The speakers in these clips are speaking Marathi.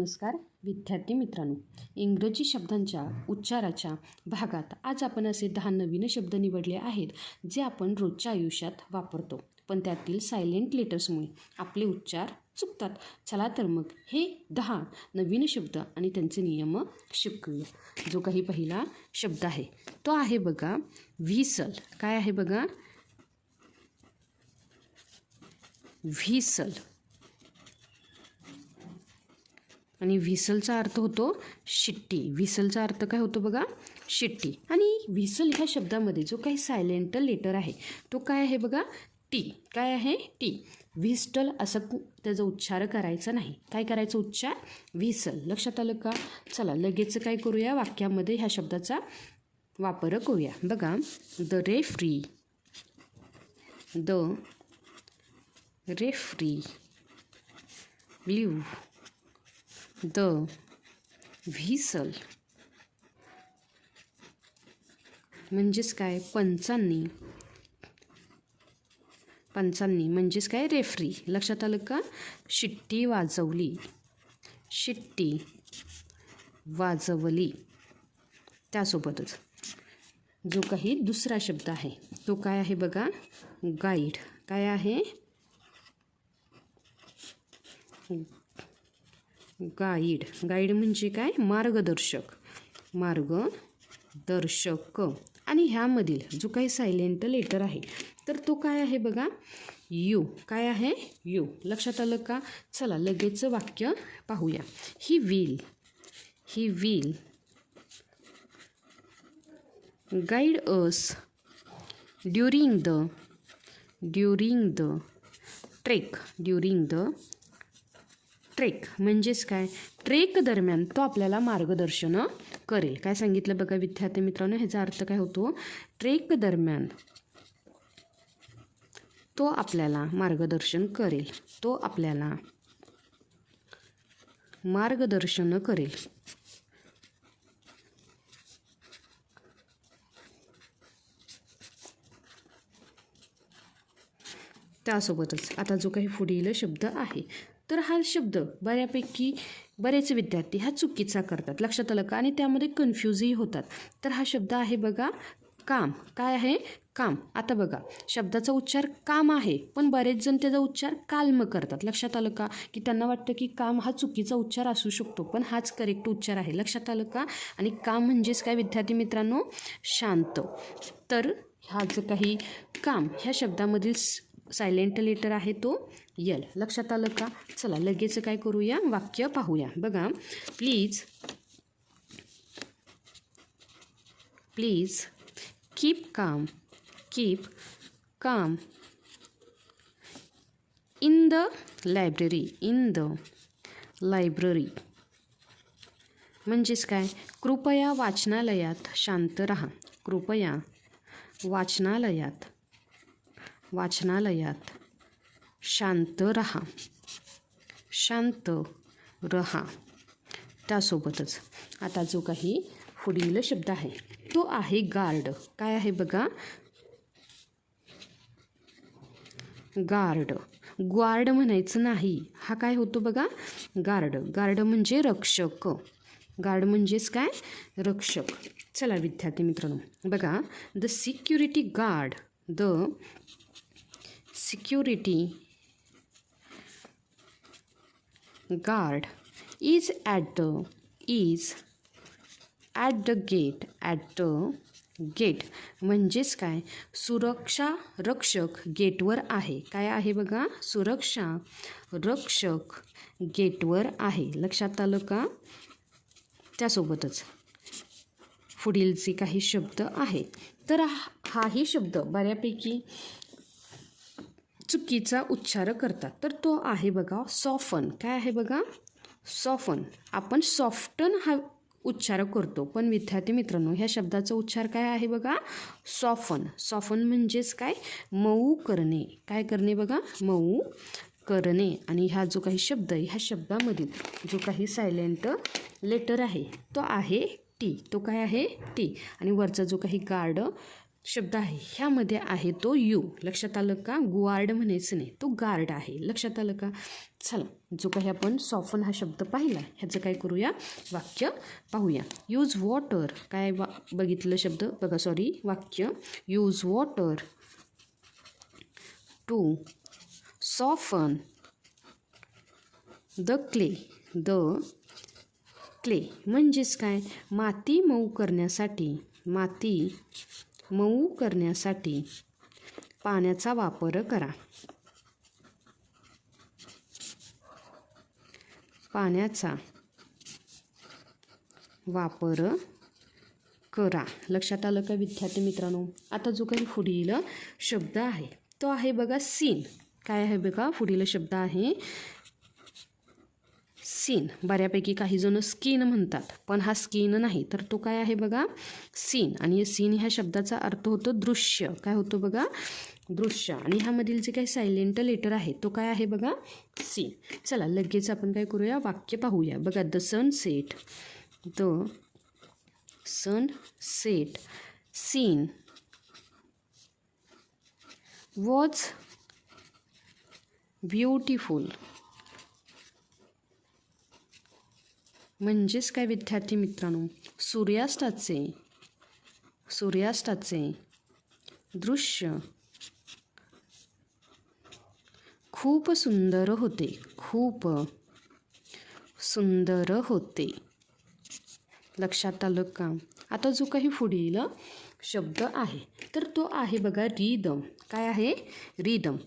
नमस्कार विद्यार्थी मित्रांनो, इंग्रजी शब्दांच्या उच्चाराच्या भागात आज आपण असे 10 नवीन शब्द निवडले आहेत जे आपण रोजच्या आयुष्यात वापरतो, पण त्यातील सायलेंट लेटर्समुळे आपले उच्चार चुकतात. चला तर मग हे 10 नवीन शब्द आणि त्यांचे नियम शिकूया. जो काही पहिला शब्द आहे तो आहे बघा व्हिसल. काय आहे बघा? व्हिसल. आणि व्हिसलचा अर्थ होतो शिट्टी. व्हिसलचा अर्थ काय होतो बघा? शिट्टी. आणि व्हिसल ह्या शब्दामध्ये जो काही सायलेंट लेटर आहे तो काय आहे बघा? टी. काय आहे? टी. व्हिस्टल असं त्याचा उच्चार करायचा नाही. काय करायचं उच्चार? व्हिसल. लक्षात आलं का? चला लगेच काय करूया, वाक्यामध्ये ह्या शब्दाचा वापर करूया. बघा, the referee. The referee blue the whistle. म्हणजेच काय? पंचांनी. पंचांनी म्हणजेच काय? रेफ्री. लक्षात आलं का? शिट्टी वाजवली. शिट्टी वाजवली. त्यासोबतच जो काही दुसरा शब्द आहे तो काय आहे बघा? गाईड. काय आहे? गाईड. गाईड म्हणजे काय? मार्गदर्शक. मार्गदर्शक. आणि ह्यामधील जो काही सायलेंट लेटर आहे तर तो काय आहे बघा? यू. काय आहे? यू. लक्षात आलं का? चला लगेच वाक्य पाहूया. He will. He will guide us during the trek. During the trek म्हणजेच काय? ट्रेक दरम्यान तो आपल्याला मार्गदर्शन करेल. काय सांगितलं बघा विद्यार्थी मित्रांनो? ह्याचा अर्थ काय होतो? ट्रेक दरम्यान तो आपल्याला मार्गदर्शन करेल. तो आपल्याला मार्गदर्शन करेल. त्यासोबतच आता जो काही पुढील शब्द आहे तर हा शब्द बरेच विद्यार्थी हा चुकीचा करतात. लक्षात आलं का? आणि त्यामध्ये कन्फ्यूजही होतात. तर हा शब्द आहे बघा काम. काय आहे? काम. आता बघा, शब्दाचा उच्चार काम आहे पण बरेच जण त्याचा उच्चार काल्म करतात. लक्षात आलं का? की त्यांना वाटतं की काम हा चुकीचा उच्चार असू शकतो पण हाच करेक्ट उच्चार आहे. लक्षात आलं का? आणि काम म्हणजेच काय विद्यार्थी मित्रांनो? शांत. तर हा जो काही काम ह्या शब्दामधील सायलेंट लेटर आहे तो यल. लक्षात आलं का? चला लगेच काय करूया, वाक्य पाहूया. बघा, please keep calm in the library. म्हणजेच काय? कृपया वाचनालयात शांत राहा. कृपया वाचनालयात शांत रहा. शांत रहा. त्यासोबतच आता जो काही पुढील शब्द आहे तो आहे गार्ड. काय आहे बघा? गार्ड. ग्वार्ड म्हणायचं नाही. हा काय होतो बघा? गार्ड. गार्ड म्हणजे रक्षक. गार्ड म्हणजेच काय? रक्षक. चला विद्यार्थी मित्रांनो बघा, the security guard is at the gate. म्हणजेच काय? सुरक्षा रक्षक गेटवर आहे. काय आहे बघा? सुरक्षा रक्षक गेटवर आहे. लक्षात आलं का? त्यासोबतच पुढील जे काही शब्द आहे तर हाही शब्द बऱ्यापैकी चुकीचा उच्चार करतात. तर तो आहे बघा सॉफन. काय आहे बघा? सॉफन. आपण सॉफ्टन हा उच्चार करतो पण विद्यार्थी मित्रांनो ह्या शब्दाचा उच्चार काय आहे बघा? सॉफन. सॉफन म्हणजेच काय? मऊ करणे. काय करणे बघा? मऊ करणे. आणि हा जो काही शब्द आहे ह्या शब्दामधील जो काही सायलेंट लेटर आहे तो आहे टी. तो काय आहे? टी. आणि वरचा जो काही गार्ड शब्द आहे, ह्यामध्ये आहे तो यू. लक्षात आलं का? गुआर्ड म्हणायचं नाही, तो गार्ड आहे. लक्षात आलं का? चला, जो काही आपण सॉफन हा शब्द पाहिला, ह्याचं काय करूया, वाक्य पाहूया. यूज वॉटर, काय बघितलं शब्द बघा, सॉरी वाक्य. Use water to soften the clay. म्हणजेच काय, माती मऊ करण्यासाठी, पाण्याचा वापर करा. लक्षात आलं का विद्यार्थी मित्रांनो? आता जो काही पुढील शब्द आहे तो आहे बघा सीन. काय आहे बघा, पुढील शब्द आहे सीन. बऱ्यापैकी काही जण स्किन म्हणतात, पण हा स्किन नाही, तर तो काय आहे बघा, सीन. आणि सीन ह्या शब्दाचा अर्थ होतो दृश्य. काय होतो बघा, दृश्य. आणि ह्यामधील जे काही सायलेंट लेटर आहे तो काय आहे बघा, सीन. चला लगेच आपण काय करूया, वाक्य पाहूया. बघा, the sunset scene was beautiful. म्हणजेच काय विद्यार्थी मित्रांनो, सूर्यास्ताचे दृश्य खूप सुंदर होते. लक्षात आलं का? आता जो काही पुढील शब्द आहे तर तो आहे बघा रिदम. काय आहे, रिदम.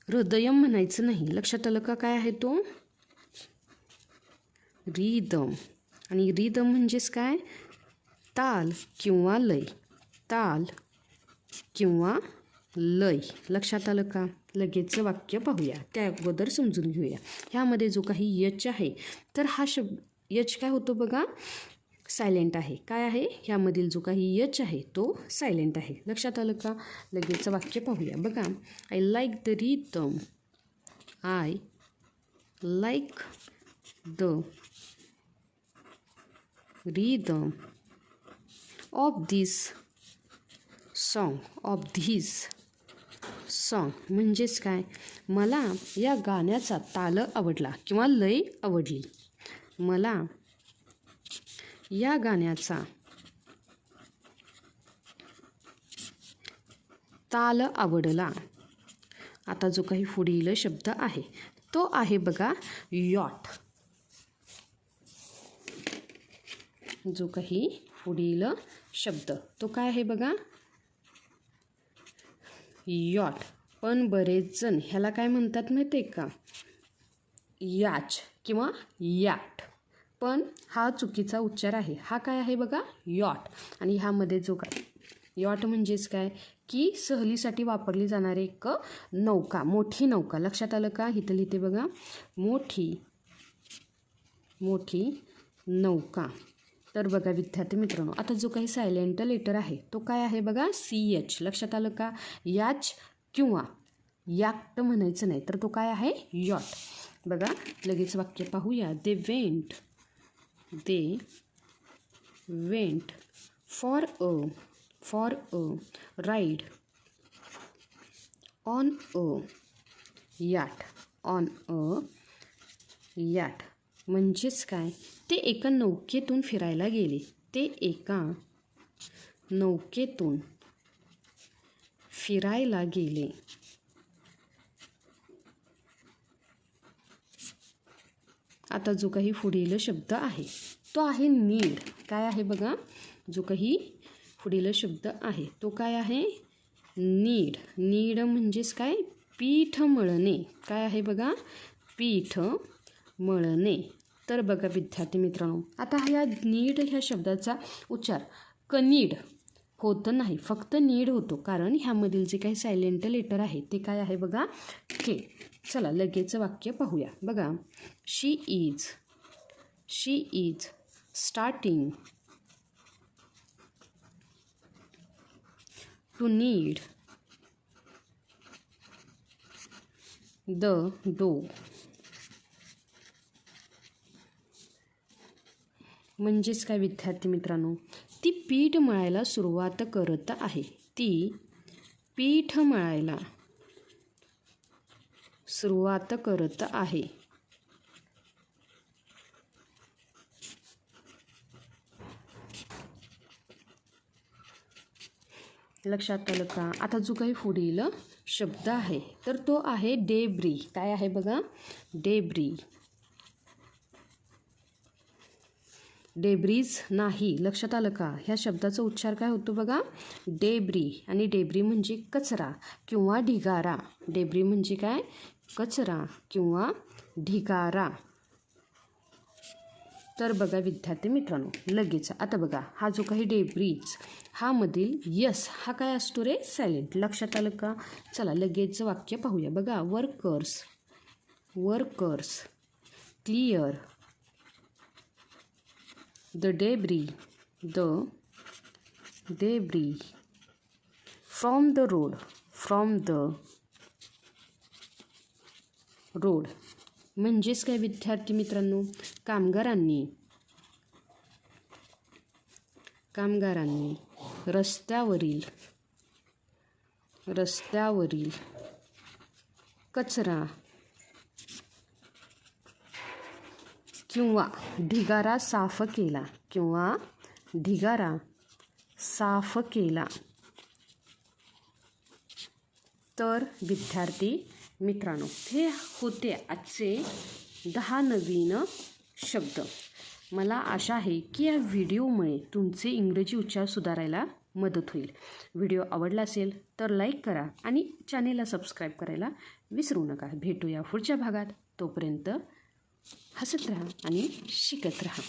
हृदयम म्हणायचं नाही. लक्षात आलं का? काय आहे तो, रिदम. आणि रिदम म्हणजेच काय, ताल किंवा लय. लक्षात आलं का? लगेच वाक्य पाहूया, त्या अगोदर समजून घेऊया. ह्यामध्ये जो काही यच आहे तर हा शब्द यच काय होतो बघा, सायलेंट आहे. काय आहे, ह्यामधील जो काही यच आहे तो सायलेंट आहे. लक्षात आलं का? लगेच वाक्य पाहूया. बघा, I like the rhythm of this song. म्हणजेच काय, मला या गाण्याचा ताल आवडला किंवा लय आवडली. मला या गाण्याचा ताल आवडला. आता जो काही पुढील शब्द आहे तो आहे बघा यॉट. जो काही पुढील शब्द तो काय आहे बघा, यॉट. पण बरेच जण ह्याला काय म्हणतात माहिती आहे का, याच किंवा याट. पण हा चुकीचा उच्चार आहे. हा काय आहे बघा, यॉट. आणि ह्यामध्ये जो काय, यॉट म्हणजेच काय की सहलीसाठी वापरली जाणारी एक नौका, मोठी नौका. लक्षात आलं का? इथं लिहिते बघा, मोठी नौका. तर बघा विद्यार्थी मित्रांनो, आता जो काही सायलेंट लेटर आहे तो काय आहे बघा, CH. लक्षात आलं का? याच किंवा याक्ट म्हणायचं नाही, तर तो काय आहे, यॉट. बघा लगेच वाक्य पाहूया. They went for a ride on a yacht. म्हणजेच काय, ते एका नौकेतून फिरायला गेले. आता जो काही पुढील शब्द आहे तो आहे नीड. काय आहे बघा, जो काही पुढील शब्द आहे तो काय आहे, नीड म्हणजेच काय, पीठ मळणे. काय आहे बघा, पीठ मळणे. तर बघा विद्यार्थी मित्रांनो, आता ह्या नीड ह्या शब्दाचा उच्चार कनीड होत नाही, फक्त नीड होतो. कारण ह्यामधील जे काही सायलेंट लेटर आहे ते काय आहे बघा, के. चला लगेच वाक्य पाहूया. बघा, she is starting to knead the dough. म्हणजेच काय विद्यार्थी मित्रांनो, ती पीठ मळायला सुरुवात करत आहे. ती पीठ मळायला सुरुवात करत आहे. लक्षात आलं का? आता जो काही पुढील शब्द आहे तर तो आहे डेब्री. काय आहे बघा? डेब्री. डेब्रीज नाही. लक्षात आलं का? ह्या शब्दाचा उच्चार काय होतो बघा? डेब्री. आणि डेब्री म्हणजे कचरा किंवा ढिगारा. डेब्री म्हणजे काय? कचरा किंवा ढिगारा. तर बघा विद्यार्थी मित्रांनो, लगेच आता बघा हा जो काही डेब्रीज हा मधील यस हा काय असतो रे? सायलेंट. लक्षात आलं का? चला लगेच वाक्य पाहूया. बघा workers, workers clear the debris, the debris from the road, from the road. म्हणजेच काय विद्यार्थी मित्रांनो? कामगारांनी रस्त्यावरील कचरा किंवा ढिगारा साफ केला, किंवा ढिगारा साफ केला. तर विद्यार्थी मित्रांनो, हे होते आजचे 10 नवीन शब्द. मला आशा आहे की या व्हिडिओमुळे तुमचे इंग्रजी उच्चार सुधारायला मदत होईल. व्हिडिओ आवडला असेल तर लाईक करा आणि चॅनेलला सबस्क्राईब करायला विसरू नका. भेटूया पुढच्या भागात. तोपर्यंत हसत राहा आणि शिकत राहा.